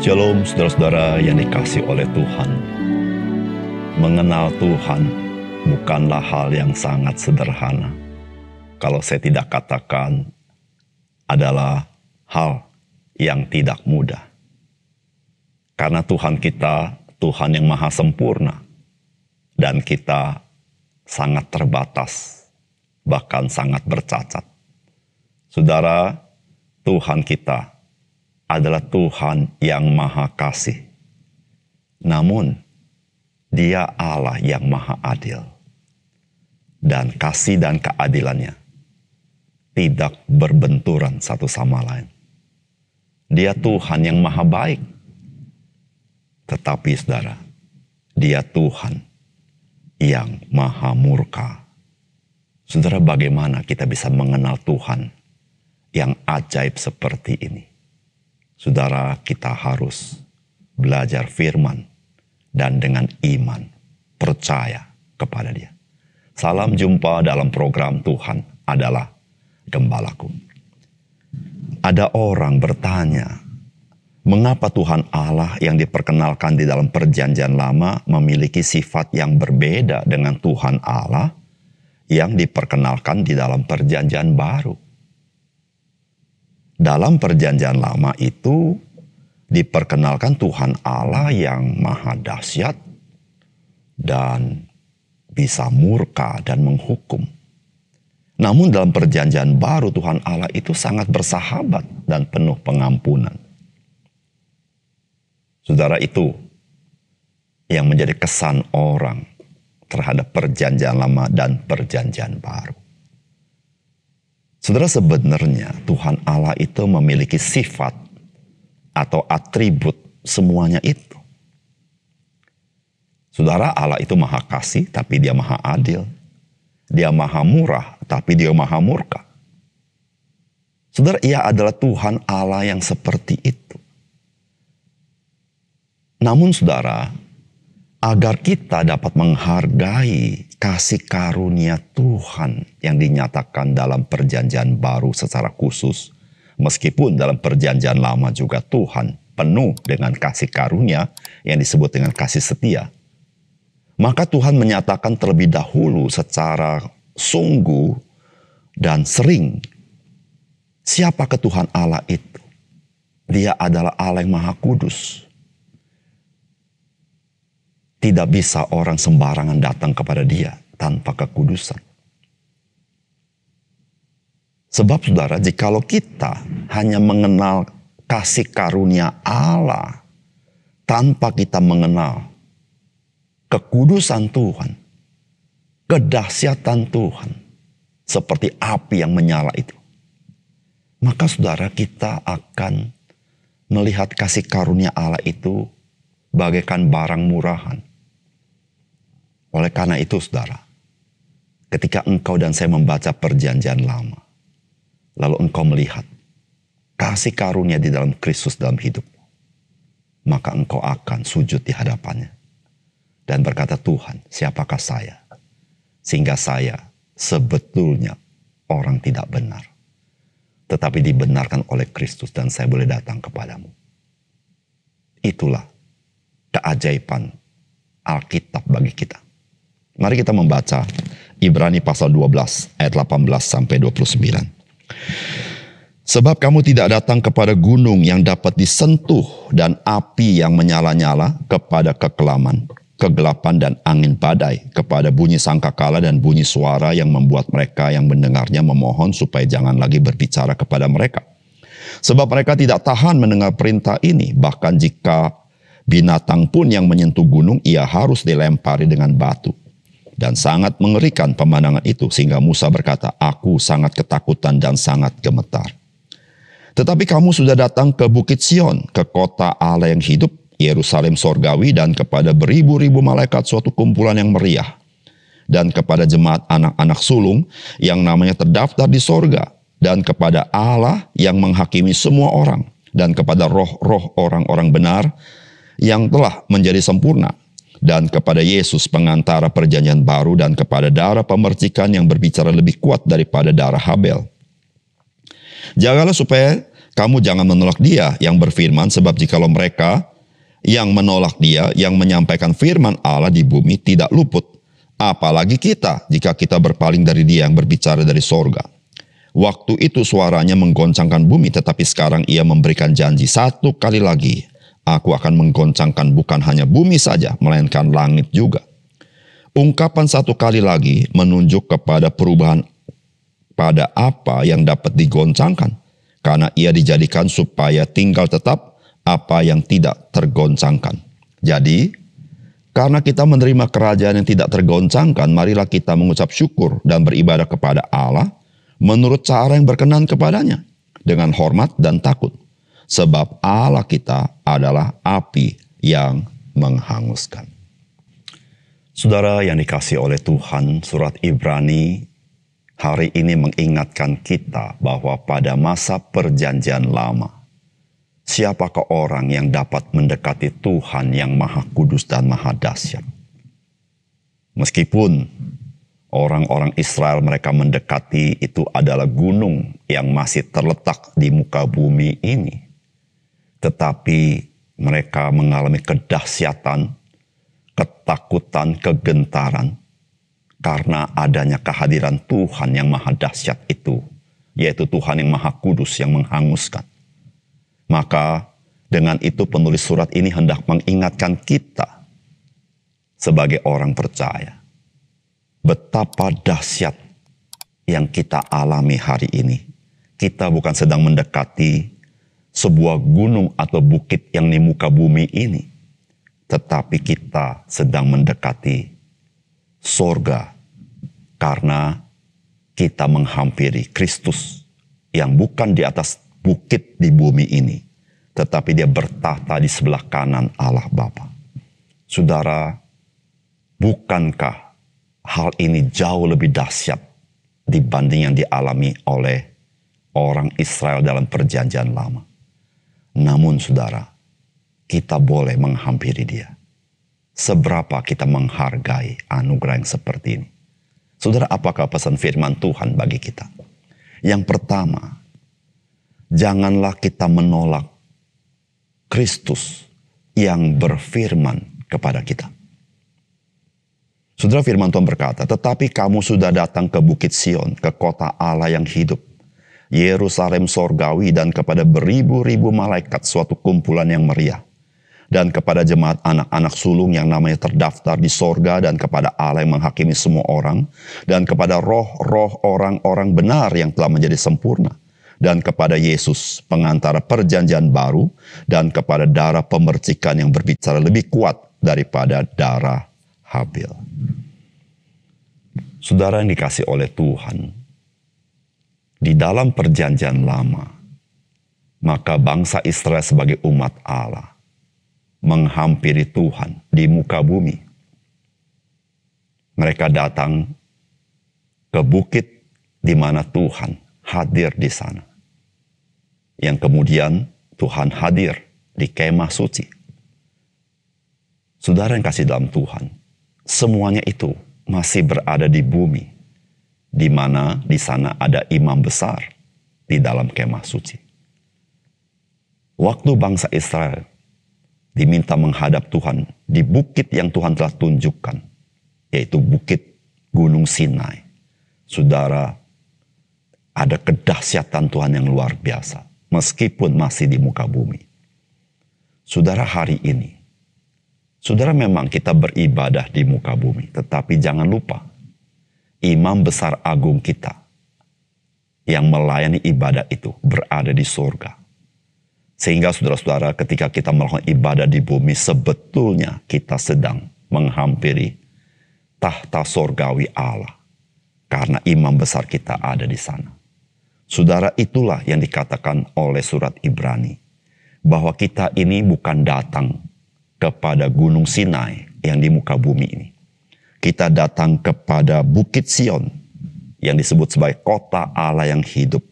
Shalom saudara-saudara yang dikasihi oleh Tuhan. Mengenal Tuhan bukanlah hal yang sangat sederhana. Kalau saya tidak katakan adalah hal yang tidak mudah. Karena Tuhan kita, Tuhan yang maha sempurna. Dan kita sangat terbatas, bahkan sangat bercacat. Saudara, Tuhan kita adalah Tuhan yang maha kasih. Namun, Dia Allah yang maha adil. Dan kasih dan keadilannya tidak berbenturan satu sama lain. Dia Tuhan yang maha baik. Tetapi saudara, Dia Tuhan yang maha murka. Saudara, bagaimana kita bisa mengenal Tuhan yang ajaib seperti ini? Saudara, kita harus belajar firman dan dengan iman percaya kepada Dia. Salam jumpa dalam program Tuhan adalah Gembalaku. Ada orang bertanya, mengapa Tuhan Allah yang diperkenalkan di dalam Perjanjian Lama memiliki sifat yang berbeda dengan Tuhan Allah yang diperkenalkan di dalam Perjanjian Baru? Dalam Perjanjian Lama itu diperkenalkan Tuhan Allah yang maha dahsyat dan bisa murka dan menghukum. Namun dalam Perjanjian Baru Tuhan Allah itu sangat bersahabat dan penuh pengampunan. Saudara, itu yang menjadi kesan orang terhadap Perjanjian Lama dan Perjanjian Baru. Saudara, sebenarnya Tuhan Allah itu memiliki sifat atau atribut semuanya itu. Saudara, Allah itu maha kasih tapi Dia maha adil. Dia maha murah tapi Dia maha murka. Saudara, Ia adalah Tuhan Allah yang seperti itu. Namun saudara, agar kita dapat menghargai kasih karunia Tuhan yang dinyatakan dalam Perjanjian Baru secara khusus, meskipun dalam Perjanjian Lama juga Tuhan penuh dengan kasih karunia yang disebut dengan kasih setia, maka Tuhan menyatakan terlebih dahulu secara sungguh dan sering siapakah Tuhan Allah itu. Dia adalah Allah yang maha kudus. Tidak bisa orang sembarangan datang kepada Dia tanpa kekudusan. Sebab saudara, jikalau kita hanya mengenal kasih karunia Allah tanpa kita mengenal kekudusan Tuhan, kedahsyatan Tuhan, seperti api yang menyala itu, maka saudara, kita akan melihat kasih karunia Allah itu bagaikan barang murahan. Oleh karena itu saudara, ketika engkau dan saya membaca Perjanjian Lama, lalu engkau melihat kasih karunia di dalam Kristus dalam hidupmu, maka engkau akan sujud di hadapannya dan berkata, Tuhan, siapakah saya? Sehingga saya sebetulnya orang tidak benar, tetapi dibenarkan oleh Kristus dan saya boleh datang kepadamu. Itulah keajaiban Alkitab bagi kita. Mari kita membaca Ibrani pasal 12 ayat 18 sampai 29. Sebab kamu tidak datang kepada gunung yang dapat disentuh dan api yang menyala-nyala, kepada kekelaman, kegelapan dan angin badai, kepada bunyi sangkakala dan bunyi suara yang membuat mereka yang mendengarnya memohon supaya jangan lagi berbicara kepada mereka. Sebab mereka tidak tahan mendengar perintah ini, bahkan jika binatang pun yang menyentuh gunung, ia harus dilempari dengan batu. Dan sangat mengerikan pemandangan itu, sehingga Musa berkata, aku sangat ketakutan dan sangat gemetar. Tetapi kamu sudah datang ke Bukit Sion, ke kota Allah yang hidup, Yerusalem sorgawi, dan kepada beribu-ribu malaikat suatu kumpulan yang meriah, dan kepada jemaat anak-anak sulung yang namanya terdaftar di sorga, dan kepada Allah yang menghakimi semua orang, dan kepada roh-roh orang-orang benar yang telah menjadi sempurna, dan kepada Yesus pengantara Perjanjian Baru, dan kepada darah pemercikan yang berbicara lebih kuat daripada darah Habel. Jagalah supaya kamu jangan menolak Dia yang berfirman, sebab jikalau mereka yang menolak Dia yang menyampaikan firman Allah di bumi tidak luput, apalagi kita jika kita berpaling dari Dia yang berbicara dari sorga. Waktu itu suaranya menggoncangkan bumi, tetapi sekarang Ia memberikan janji satu kali lagi, aku akan menggoncangkan bukan hanya bumi saja, melainkan langit juga. Ungkapan satu kali lagi menunjuk kepada perubahan pada apa yang dapat digoncangkan, karena Ia dijadikan supaya tinggal tetap apa yang tidak tergoncangkan. Jadi, karena kita menerima kerajaan yang tidak tergoncangkan, marilah kita mengucap syukur dan beribadah kepada Allah menurut cara yang berkenan kepadanya, dengan hormat dan takut. Sebab Allah kita adalah api yang menghanguskan. Saudara yang dikasihi oleh Tuhan, surat Ibrani hari ini mengingatkan kita bahwa pada masa perjanjian lama, siapakah orang yang dapat mendekati Tuhan yang Maha Kudus dan Maha Dahsyat? Meskipun orang-orang Israel mereka mendekati itu adalah gunung yang masih terletak di muka bumi ini, tetapi mereka mengalami kedahsyatan, ketakutan, kegentaran, karena adanya kehadiran Tuhan yang Maha Dahsyat itu, yaitu Tuhan yang Maha Kudus yang menghanguskan. Maka dengan itu penulis surat ini hendak mengingatkan kita sebagai orang percaya, betapa dahsyat yang kita alami hari ini. Kita bukan sedang mendekati sebuah gunung atau bukit yang di muka bumi ini, tetapi kita sedang mendekati sorga, karena kita menghampiri Kristus yang bukan di atas bukit di bumi ini, tetapi Dia bertahta di sebelah kanan Allah Bapa. Saudara, bukankah hal ini jauh lebih dahsyat dibanding yang dialami oleh orang Israel dalam perjanjian lama? Namun saudara, kita boleh menghampiri Dia. Seberapa kita menghargai anugerah yang seperti ini. Saudara, apakah pesan firman Tuhan bagi kita? Yang pertama, janganlah kita menolak Kristus yang berfirman kepada kita. Saudara, firman Tuhan berkata, tetapi kamu sudah datang ke Bukit Sion, ke kota Allah yang hidup, Yerusalem sorgawi, dan kepada beribu-ribu malaikat suatu kumpulan yang meriah, dan kepada jemaat anak-anak sulung yang namanya terdaftar di sorga, dan kepada Allah yang menghakimi semua orang, dan kepada roh-roh orang-orang benar yang telah menjadi sempurna, dan kepada Yesus pengantara perjanjian baru, dan kepada darah pemercikan yang berbicara lebih kuat daripada darah Habil. Saudara yang dikasihi oleh Tuhan, di dalam perjanjian lama, maka bangsa Israel sebagai umat Allah menghampiri Tuhan di muka bumi. Mereka datang ke bukit di mana Tuhan hadir di sana. Yang kemudian Tuhan hadir di kemah suci. Saudara yang kasih dalam Tuhan, semuanya itu masih berada di bumi, di mana di sana ada imam besar di dalam kemah suci. Waktu bangsa Israel diminta menghadap Tuhan di bukit yang Tuhan telah tunjukkan, yaitu bukit Gunung Sinai. Saudara, ada kedahsyatan Tuhan yang luar biasa, meskipun masih di muka bumi. Saudara, hari ini, saudara, memang kita beribadah di muka bumi, tetapi jangan lupa, imam besar agung kita yang melayani ibadah itu berada di surga. Sehingga saudara-saudara, ketika kita melakukan ibadah di bumi, sebetulnya kita sedang menghampiri tahta surgawi Allah. Karena imam besar kita ada di sana. Saudara, itulah yang dikatakan oleh surat Ibrani. Bahwa kita ini bukan datang kepada Gunung Sinai yang di muka bumi ini. Kita datang kepada Bukit Sion yang disebut sebagai kota Allah yang hidup.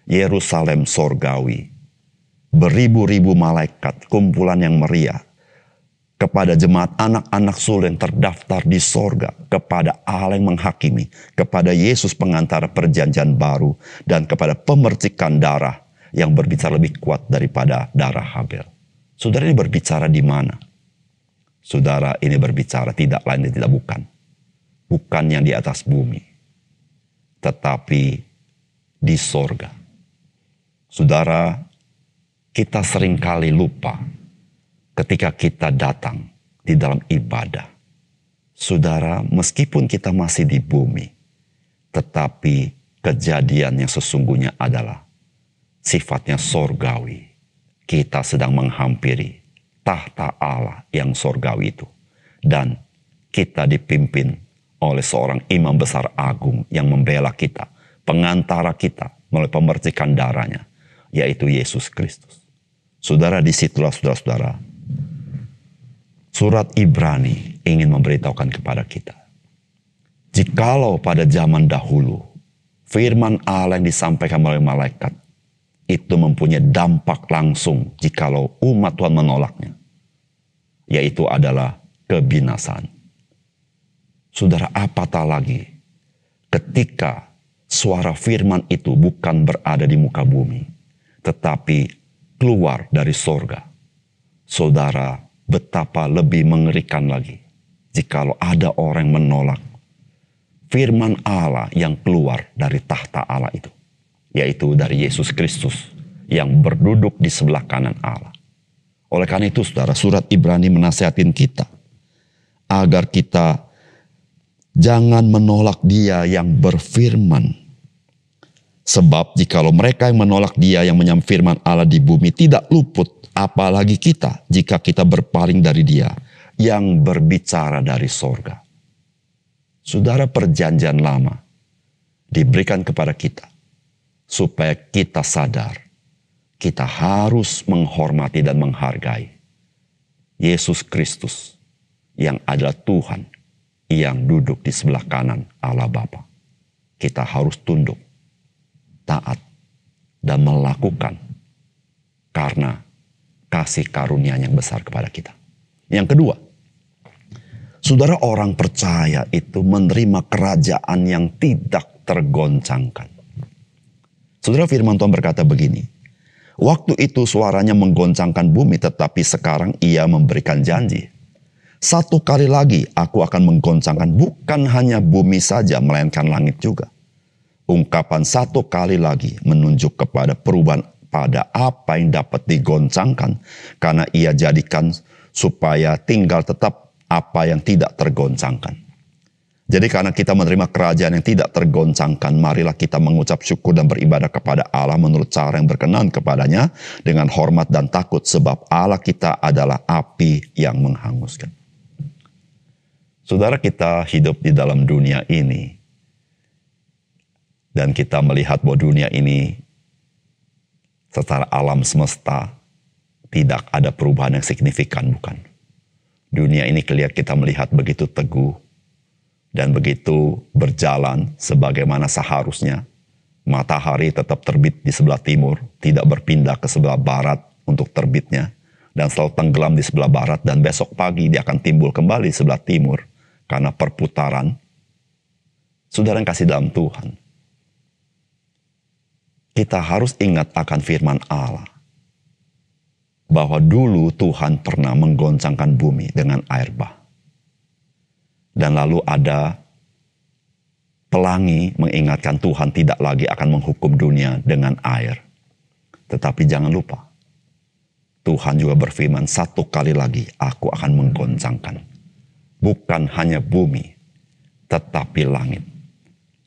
Yerusalem sorgawi. Beribu-ribu malaikat, kumpulan yang meriah, kepada jemaat anak-anak sulung yang terdaftar di sorga, kepada Allah yang menghakimi, kepada Yesus pengantara perjanjian baru, dan kepada pemercikan darah, yang berbicara lebih kuat daripada darah Habel. Saudara, ini berbicara di mana? Saudara, ini berbicara tidak lain dan tidak bukan. Bukan yang di atas bumi, tetapi di sorga. Saudara, kita seringkali lupa ketika kita datang di dalam ibadah. Saudara, meskipun kita masih di bumi, tetapi kejadian yang sesungguhnya adalah sifatnya sorgawi. Kita sedang menghampiri tahta Allah yang sorgawi itu. Dan kita dipimpin oleh seorang imam besar agung yang membela kita, pengantara kita melalui pemercikan darahnya, yaitu Yesus Kristus. Saudara, disitulah saudara-saudara, surat Ibrani ingin memberitahukan kepada kita. Jikalau pada zaman dahulu, firman Allah yang disampaikan melalui malaikat, itu mempunyai dampak langsung jikalau umat Tuhan menolaknya, yaitu adalah kebinasaan. Saudara, apatah lagi ketika suara firman itu bukan berada di muka bumi, tetapi keluar dari sorga. Saudara, betapa lebih mengerikan lagi jikalau ada orang yang menolak firman Allah yang keluar dari tahta Allah itu, yaitu dari Yesus Kristus yang berduduk di sebelah kanan Allah. Oleh karena itu, saudara, surat Ibrani menasihatin kita agar kita jangan menolak Dia yang berfirman. Sebab jikalau mereka yang menolak Dia yang menyampaikan firman Allah di bumi tidak luput, apalagi kita jika kita berpaling dari Dia yang berbicara dari sorga. Saudara, perjanjian lama diberikan kepada kita supaya kita sadar kita harus menghormati dan menghargai Yesus Kristus yang adalah Tuhan yang duduk di sebelah kanan Allah Bapa. Kita harus tunduk, taat, dan melakukan karena kasih karunia yang besar kepada kita. Yang kedua, saudara, orang percaya itu menerima kerajaan yang tidak tergoncangkan. Saudara, firman Tuhan berkata begini, waktu itu suaranya menggoncangkan bumi, tetapi sekarang Ia memberikan janji. Satu kali lagi aku akan menggoncangkan bukan hanya bumi saja, melainkan langit juga. Ungkapan satu kali lagi menunjuk kepada perubahan pada apa yang dapat digoncangkan, karena Ia jadikan supaya tinggal tetap apa yang tidak tergoncangkan. Jadi karena kita menerima kerajaan yang tidak tergoncangkan, marilah kita mengucap syukur dan beribadah kepada Allah menurut cara yang berkenan kepadanya dengan hormat dan takut, sebab Allah kita adalah api yang menghanguskan. Saudara, kita hidup di dalam dunia ini dan kita melihat bahwa dunia ini secara alam semesta tidak ada perubahan yang signifikan, bukan? Dunia ini kita melihat begitu teguh dan begitu berjalan sebagaimana seharusnya. Matahari tetap terbit di sebelah timur, tidak berpindah ke sebelah barat untuk terbitnya, dan selalu tenggelam di sebelah barat, dan besok pagi dia akan timbul kembali di sebelah timur karena perputaran. Saudara yang kasih dalam Tuhan, kita harus ingat akan firman Allah bahwa dulu Tuhan pernah menggoncangkan bumi dengan air bah. Dan lalu ada pelangi mengingatkan Tuhan tidak lagi akan menghukum dunia dengan air. Tetapi jangan lupa, Tuhan juga berfirman, satu kali lagi aku akan menggoncangkan. Bukan hanya bumi, tetapi langit.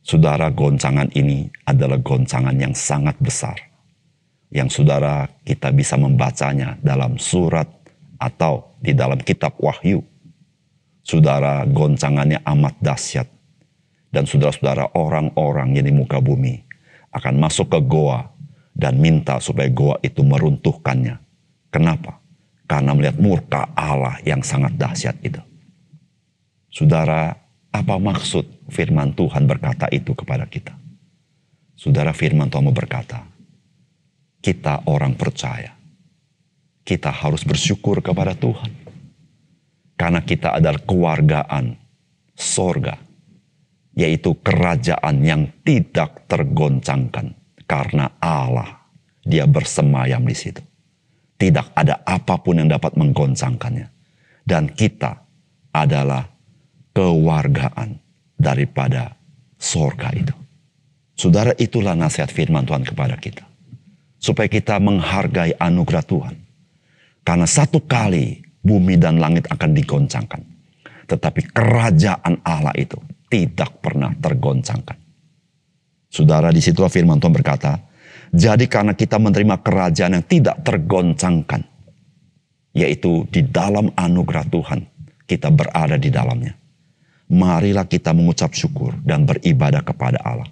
Saudara, goncangan ini adalah goncangan yang sangat besar. Yang saudara kita bisa membacanya dalam surat atau di dalam kitab Wahyu. Saudara, goncangannya amat dahsyat. Dan saudara-saudara, orang-orang yang di muka bumi akan masuk ke goa dan minta supaya goa itu meruntuhkannya. Kenapa? Karena melihat murka Allah yang sangat dahsyat itu. Saudara, apa maksud firman Tuhan berkata itu kepada kita? Saudara, firman Tuhan berkata, kita orang percaya, kita harus bersyukur kepada Tuhan. Karena kita adalah kewargaan sorga, yaitu kerajaan yang tidak tergoncangkan. Karena Allah dia bersemayam di situ. Tidak ada apapun yang dapat menggoncangkannya. Dan kita adalah kewargaan daripada sorga itu. Saudara, itulah nasihat firman Tuhan kepada kita. Supaya kita menghargai anugerah Tuhan. Karena satu kali bumi dan langit akan digoncangkan. Tetapi kerajaan Allah itu tidak pernah tergoncangkan. Saudara, disitulah firman Tuhan berkata, jadi karena kita menerima kerajaan yang tidak tergoncangkan, yaitu di dalam anugerah Tuhan, kita berada di dalamnya. Marilah kita mengucap syukur dan beribadah kepada Allah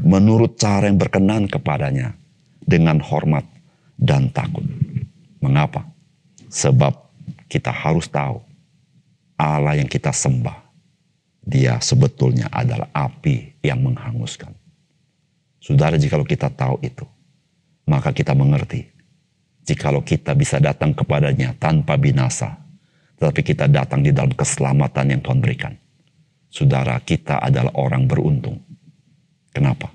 menurut cara yang berkenan kepadanya dengan hormat dan takut. Mengapa? Sebab kita harus tahu Allah yang kita sembah, dia sebetulnya adalah api yang menghanguskan. Saudara, jikalau kita tahu itu, maka kita mengerti, jikalau kita bisa datang kepadanya tanpa binasa, tetapi kita datang di dalam keselamatan yang Tuhan berikan. Saudara, kita adalah orang beruntung. Kenapa?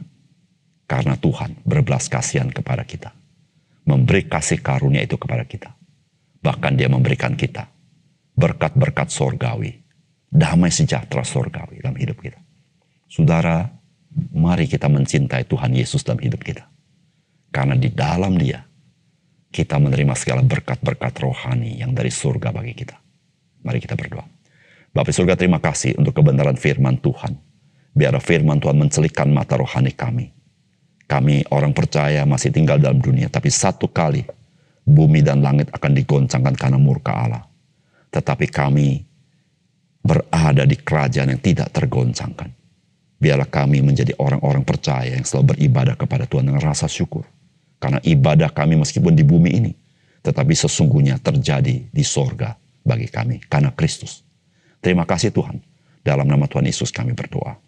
Karena Tuhan berbelas kasihan kepada kita. Memberi kasih karunia itu kepada kita. Bahkan dia memberikan kita berkat-berkat sorgawi. Damai sejahtera sorgawi dalam hidup kita. Saudara, mari kita mencintai Tuhan Yesus dalam hidup kita. Karena di dalam dia, kita menerima segala berkat-berkat rohani yang dari surga bagi kita. Mari kita berdoa. Bapa di surga, terima kasih untuk kebenaran firman Tuhan. Biar firman Tuhan mencelikkan mata rohani kami. Kami orang percaya masih tinggal dalam dunia, tapi satu kali bumi dan langit akan digoncangkan karena murka Allah. Tetapi kami berada di kerajaan yang tidak tergoncangkan. Biarlah kami menjadi orang-orang percaya yang selalu beribadah kepada Tuhan dengan rasa syukur. Karena ibadah kami meskipun di bumi ini, tetapi sesungguhnya terjadi di sorga bagi kami karena Kristus. Terima kasih Tuhan. Dalam nama Tuhan Yesus kami berdoa.